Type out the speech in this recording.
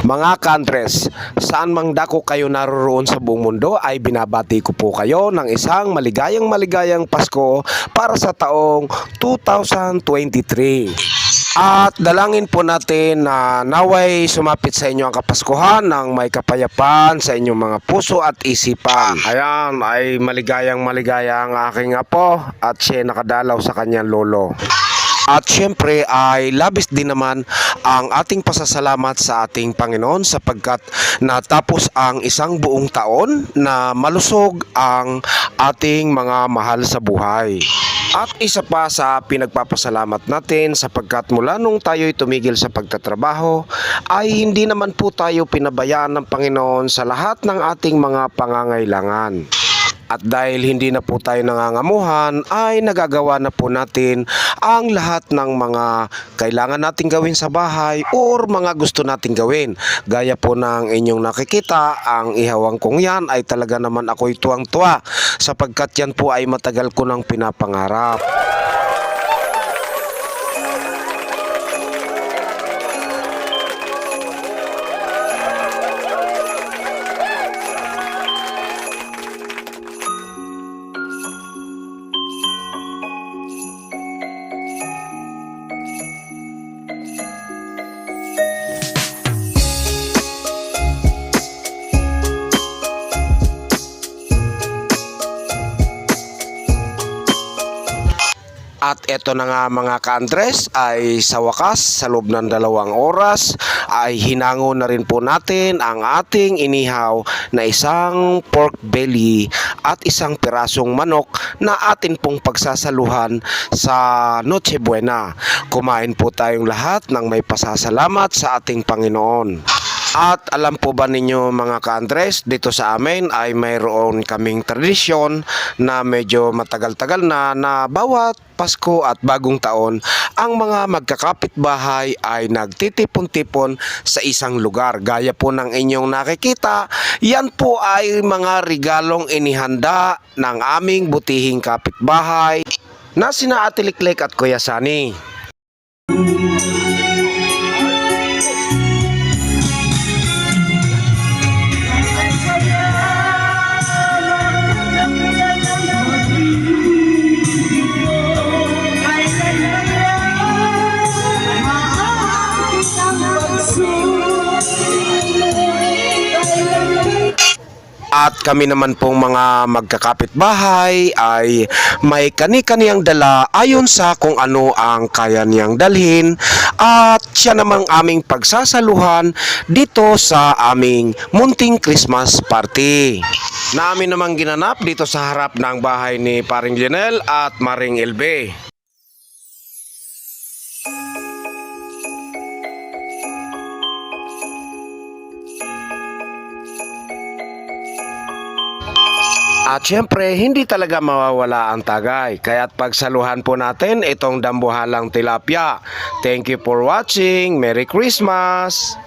Mga kantres, saan mang dako kayo naroroon sa buong mundo ay binabati ko po kayo ng isang maligayang Pasko para sa taong 2023. At dalangin po natin na naway sumapit sa inyo ang Kapaskuhan ng may kapayapaan sa inyong mga puso at isipan. Ayan, ay maligayang ang aking apo at siya nakadalaw sa kanyang lolo. At syempre ay labis din naman ang ating pasasalamat sa ating Panginoon sapagkat natapos ang isang buong taon na malusog ang ating mga mahal sa buhay. At isa pa sa pinagpapasalamat natin sapagkat mula nung tayo'y tumigil sa pagtatrabaho ay hindi naman po tayo pinabayaan ng Panginoon sa lahat ng ating mga pangangailangan. At dahil hindi na po tayo nangangamuhan ay nagagawa na po natin ang lahat ng mga kailangan nating gawin sa bahay or mga gusto nating gawin. Gaya po ng inyong nakikita, ang ihawang kong yan ay talaga naman ako'y tuwang-tuwa sapagkat yan po ay matagal ko nang pinapangarap. At eto na nga mga ka-Andres ay sa wakas sa loob ng 2 oras ay hinango na rin po natin ang ating inihaw na isang pork belly at isang pirasong manok na atin pong pagsasaluhan sa Noche Buena. Kumain po tayong lahat ng may pasasalamat sa ating Panginoon. At alam po ba ninyo mga ka-Andres, dito sa amin ay mayroon kaming tradisyon na medyo matagal-tagal na bawat Pasko at Bagong Taon, ang mga magkakapitbahay ay nagtitipon-tipon sa isang lugar. Gaya po ng inyong nakikita, yan po ay mga regalong inihanda ng aming butihing kapitbahay na sina Ate Liklik at Kuya Sani. At kami naman pong mga magkakapitbahay ay may kani-kaniyang dala ayon sa kung ano ang kaya niyang dalhin at siya namang aming pagsasaluhan dito sa aming munting Christmas party. Namin namang ginanap dito sa harap ng bahay ni Paring Lionel at Maring Elbe. At syempre, hindi talaga mawawala ang tagay. Kaya't pagsaluhan po natin itong dambuhalang tilapia. Thank you for watching. Merry Christmas!